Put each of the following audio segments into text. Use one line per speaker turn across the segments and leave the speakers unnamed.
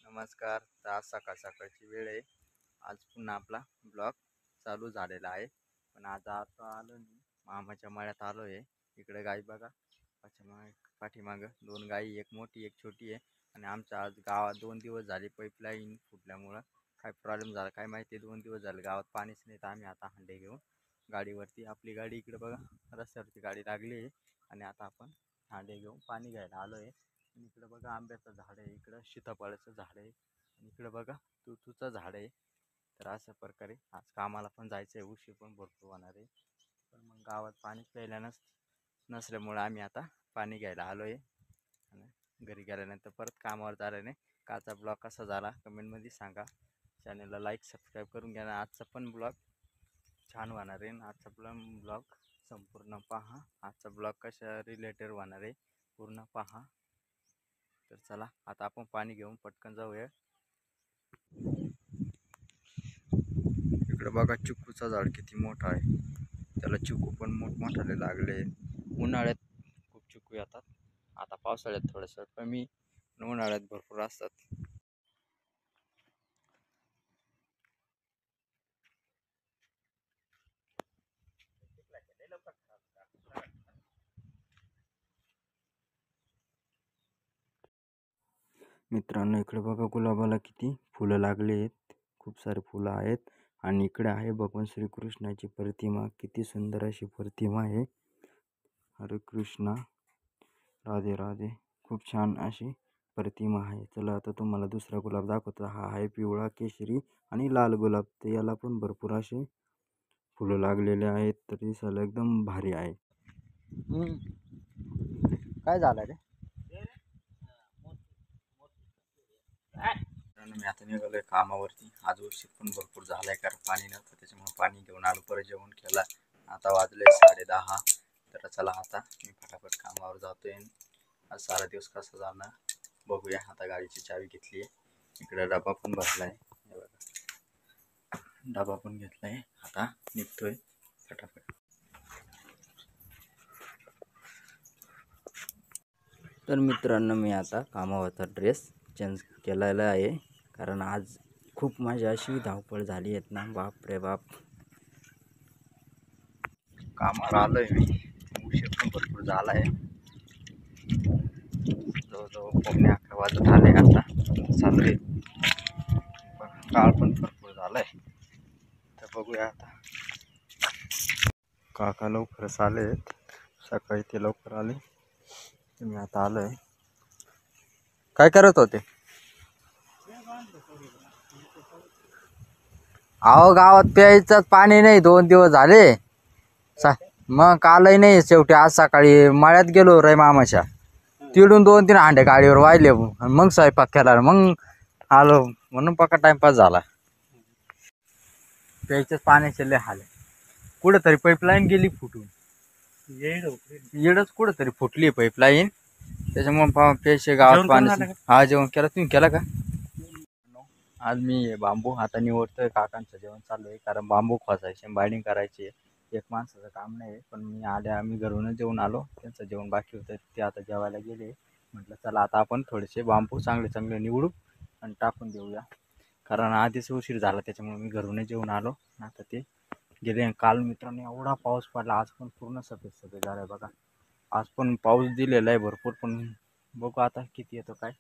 नमस्कार. तर आज सकाळ सकाळची वेळ आहे. आज पुन्हा आपला ब्लॉग चालू झालेला आहे. पण आज आता आलो मी मामाच्या मळ्यात आलो आहे. इकडे गाई बघा, पाठीमागं दोन गाई, एक मोठी एक छोटी आहे. आणि आमच्या आज गावात 2 दिवस झाले पाईपलाईन फुटल्यामुळं काय प्रॉब्लेम झाला काय माहिती. 2 दिवस झाले गावात पाणीच नाही. तर आम्ही आता हंडे घेऊन गाडीवरती, आपली गाडी इकडे बघा रस्त्यावरती गाडी लागली आहे. आणि आता आपण हांडे घेऊन पाणी घ्यायला आलो आहे. इकडे बघा आंब्याचं झाड आहे, इकडं सीताफळाचं झाड आहे, आणि इकडे बघा तुतीचं झाड आहे. तर अशा प्रकारे आज कामाला पण जायचं आहे, उशीर पण भरपूर होणार आहे. पण मग गावात पाणी प्यायला नसल्यामुळं आम्ही आता पाणी घ्यायला आलो आहे. आणि घरी गेल्यानंतर परत कामावर झालं नाही. कालचा ब्लॉग कसा झाला कमेंटमध्ये सांगा. चॅनलला लाईक सबस्क्राईब करून घ्या. आजचा पण ब्लॉग छान होणार आहे. आजचा ब्लॉग संपूर्ण पहा. आजचा ब्लॉग कशा रिलेटेड होणार आहे पूर्ण पहा. तर चला आता आपण पाणी घेऊन पटकन जाऊया. इकडे बघा चिकूचा झाड किती मोठा आहे. त्याला चिकू पण मोठमोठाले लागले. उन्हाळ्यात खूप चिकू येतात. आता पावसाळ्यात थोडंसं कमी, उन्हाळ्यात भरपूर असतात. मित्रांनो इकडे बघा गुलाबाला किती फुलं लागले आहेत. खूप सारे फुलं आहेत. आणि इकडे आहे भगवान श्रीकृष्णाची प्रतिमा. किती सुंदर अशी प्रतिमा आहे. हरे कृष्णा, राधे राधे. खूप छान अशी प्रतिमा आहे. चला आता तुम्हाला दुसरा गुलाब दाखवतो. हा आहे पिवळा, केशरी आणि लाल गुलाब. तर याला पण भरपूर असे फुलं लागलेले आहेत. तर दिसायला एकदम भारी आहे. काय झालं रे? मी आता निघालोय कामावरती. आज उशीर पण भरपूर झालाय कारण पाणी नव्हतं, त्याच्यामुळे पाणी घेऊन आलो. परत जेवण केला. आता वाजले 10:30. तर चला आता मी फटाफट कामावर जातोय. आज सारा दिवस कसा जाणार बघूया. आता गाडीची चावी घेतली आहे. इकडे डबा पण भरलाय, डबा पण घेतलाय. आता निघतोय फटाफट. तर मित्रांनो मी आता कामावरचा ड्रेस चेंज केलेला आहे. कारण आज खूप माझी अशी धावपळ झाली आहेत ना, बाप रे बाप. कामावर आलोय मी, उशीर पण भरपूर झाला आहे. जवळजवळ 11:15 वाजत आले. आता चालू आहे. काळ पण भरपूर झालाय. तर बघूया आता. काका लवकरच आले, सकाळी ते लवकर आले. मी आता आलोय. काय करत होते? अहो गावात प्यायचंच पाणी नाही, 2 दिवस झाले. मग कालही नाही. शेवटी आज सकाळी मळ्यात गेलो रे मामाच्या. तिडून 2-3 हांडे गाडीवर वाहिले. मग स्वयंपाक केला. मग आलो म्हणून पक्का टाइमपास झाला. प्यायच्याच पाण्याचे लय हाल. कुठंतरी पाईपलाईन गेली फुटून. येडच कुठंतरी फुटली पाईपलाईन. त्याच्यामुळे प्यायचे गावात पाणी. हा जेवण केला. तुम्ही केला का? आज मी बांबू आता निवडतोय. काकांचं जेवण चालू आहे कारण बांबू खोचायचे, बाइंडिंग करायची. एक माणसाचं काम नाही. पण आम्ही घरूनच जेवून आलो. त्यांचं जेवण बाकी होतं, ते आता जेवायला गेले. म्हटलं चला आता आपण थोडेसे बांबू चांगले चांगले निवडू आणि टाकून देऊया. कारण आधीच उशीर झाला, त्याच्यामुळे मी घरूनच जेवून आलो. आता ते गेले. काल मित्रांनो एवढा पाऊस पडला. आज पण पूर्ण सफेद झालं बघा. आज पण पाऊस दिलेला आहे भरपूर. पण बघू आता किती येतो काय.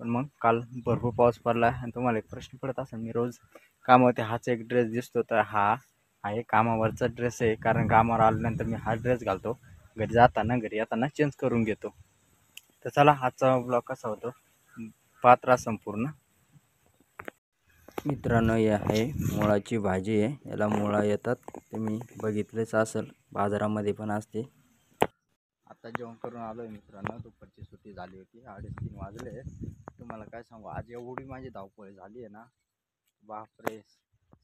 पण मग काल भरपूर पाऊस पडला. आणि तुम्हाला एक प्रश्न पडत असेल, मी रोज कामावरती हाच एक ड्रेस दिसतो. तर हा आहे कामावरचा ड्रेस आहे. कारण कामावर आल्यानंतर मी हा ड्रेस घालतो. घरी जाताना घरी येताना चेंज करून घेतो. तर चला आजचा ब्लॉग कसा होतो पात्रा संपूर्ण. मित्रांनो ही आहे मुळाची भाजी आहे. याला मुळा येतात, तुम्ही बघितलेच असेल, बाजारामध्ये पण असते. आता जेवण करून आलो आहे मित्रांनो. दुपारची सुट्टी झाली होती. 2:30 वाजले. तुम्हाला काय सांगू, आज एवढी माझी धावपळ झाली आहे ना, बापरे.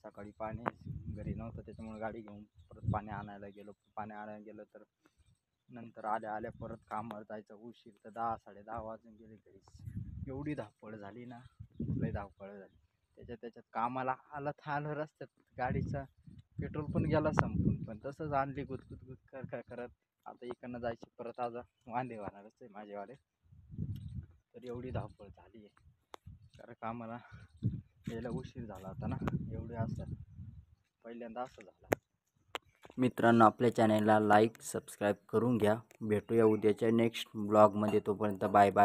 सकाळी पाणी घरी नव्हतं, त्याच्यामुळे गाडी घेऊन परत पाणी आणायला गेलो. तर नंतर आल्या परत कामावर जायचं उशीर. तर 10-10:30 वाजून गेले घरी. एवढी धावपळ झाली ना, लई धावपळ झाली. त्याच्यात कामाला आलं रस्त्यात गाडीचा पेट्रोल पण गेला संपून. पण तसंच आणली गुदगुद करत. आता इकडनं जायची परत. आज वांदे होणारच आहे माझेवाले. तर एवढी धावपळ झाली आहे. कारण का आम्हाला यायला उशीर झाला होता ना, एवढे असतात पहिल्यांदा असं झालं. मित्रांनो, आपल्या चॅनलला लाईक सबस्क्राईब करून घ्या. भेटूया उद्याच्या नेक्स्ट ब्लॉगमध्ये. तोपर्यंत बाय बाय.